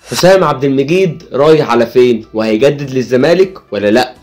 حسام عبد المجيد رايح على فين؟ وهيجدد للزمالك ولا لا؟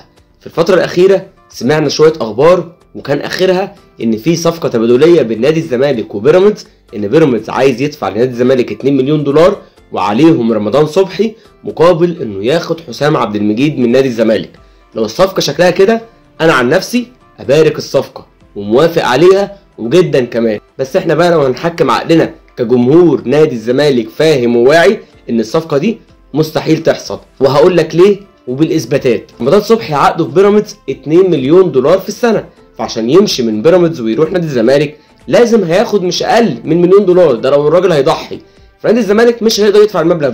في الفترة الأخيرة سمعنا شوية أخبار وكان آخرها إن في صفقة تبادلية بين نادي الزمالك وبيراميدز، إن بيراميدز عايز يدفع لنادي الزمالك 2 مليون دولار وعليهم رمضان صبحي مقابل إنه ياخد حسام عبد المجيد من نادي الزمالك. لو الصفقة شكلها كده أنا عن نفسي أبارك الصفقة وموافق عليها وجدا كمان، بس إحنا بقى لو هنحكم عقلنا كجمهور نادي الزمالك فاهم وواعي ان الصفقه دي مستحيل تحصل، وهقول لك ليه وبالاثباتات. رمضان صبحي عقده في بيراميدز 2 مليون دولار في السنه، فعشان يمشي من بيراميدز ويروح نادي الزمالك لازم هياخد مش اقل من مليون دولار، ده لو الراجل هيضحي. فنادي الزمالك مش هيقدر يدفع المبلغ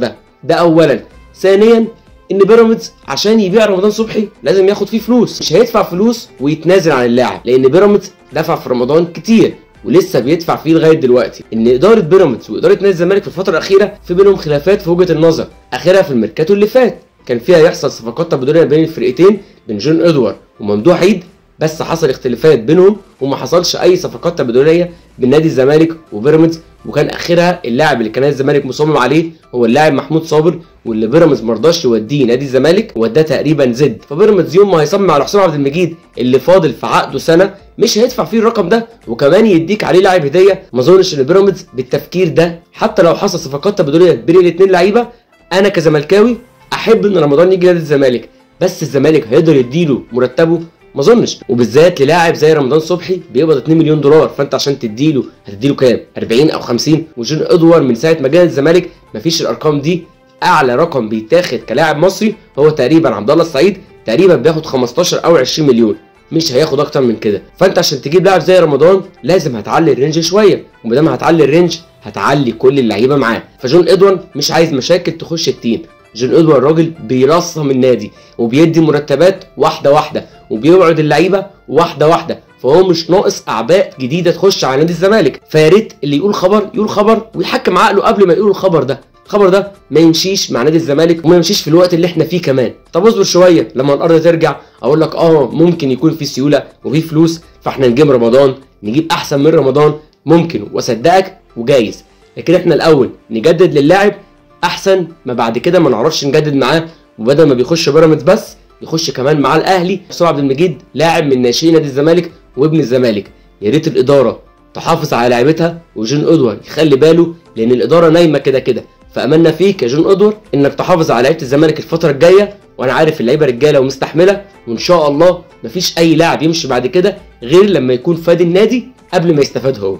ده اولا. ثانيا ان بيراميدز عشان يبيع رمضان صبحي لازم ياخد فيه فلوس، مش هيدفع فلوس ويتنازل عن اللاعب، لان بيراميدز دفع في رمضان كتير ولسه بيدفع فيه لغايه دلوقتي. ان اداره بيراميدز واداره نادي الزمالك في الفتره الاخيره في بينهم خلافات في وجهه النظر، اخرها في الميركاتو اللي فات كان فيها يحصل صفقات تبادليه بين الفرقتين بين جون ادوار وممدوح عيد، بس حصل اختلافات بينهم وما حصلش اي صفقات تبادليه بين نادي الزمالك وبيراميدز، وكان اخرها اللاعب اللي كان نادي الزمالك مصمم عليه هو اللاعب محمود صابر، واللي بيراميدز ما رضاش يوديه نادي الزمالك وداه تقريبا زد. فبيراميدز يوم ما هيصمم على حسام عبد المجيد اللي فاضل في عقده سنه مش هيدفع فيه الرقم ده وكمان يديك عليه لاعب هديه. ما اظنش ان بيراميدز بالتفكير ده، حتى لو حصل صفقات تبادليه بين الاثنين لعيبه انا كزملكاوي احب ان رمضان يجي نادي الزمالك، بس الزمالك هيقدر يديله مرتبه؟ ما اظنش، وبالذات للاعب زي رمضان صبحي بيقبض 2 مليون دولار، فانت عشان تديله هتديله كام؟ 40 او 50؟ وجون ادوار من ساعه ما جه الزمالك مفيش الارقام دي. اعلى رقم بيتاخد كلاعب مصري هو تقريبا عبد الله السعيد، تقريبا بياخد 15 او 20 مليون، مش هياخد اكتر من كده. فانت عشان تجيب لاعب زي رمضان لازم هتعلي الرينج شويه، وما دام هتعلي الرينج هتعلي كل اللعيبه معاه. فجون ادوار مش عايز مشاكل تخش التيم، جون ادوار راجل بيرسم النادي وبيدي مرتبات واحده واحده وبيوعد اللعيبه واحده واحده، فهو مش ناقص اعباء جديده تخش على نادي الزمالك. فيا ريت اللي يقول خبر يقول خبر ويحكم عقله قبل ما يقول الخبر ده. الخبر ده ما يمشيش مع نادي الزمالك وما يمشيش في الوقت اللي احنا فيه كمان. طب اصبر شويه لما الارض ترجع اقول لك ممكن يكون في سيوله وفي فلوس فاحنا نجيب رمضان، نجيب احسن من رمضان، ممكن واصدقك وجايز، لكن احنا الاول نجدد للاعب احسن ما بعد كده ما نعرفش نجدد معاه، وبدل ما بيخش بيراميدز بس يخش كمان معاه الاهلي. حسام عبد المجيد لاعب من ناشئين نادي الزمالك وابن الزمالك، يا ريت الاداره تحافظ على لعيبتها وجون ادوار يخلي باله، لان الاداره نايمه كده كده. فاملنا فيك يا جون ادوار انك تحافظ على لعيبه الزمالك الفتره الجايه، وانا عارف اللعيبه رجاله ومستحمله، وان شاء الله مفيش اي لاعب يمشي بعد كده غير لما يكون فادي النادي قبل ما يستفاد هو.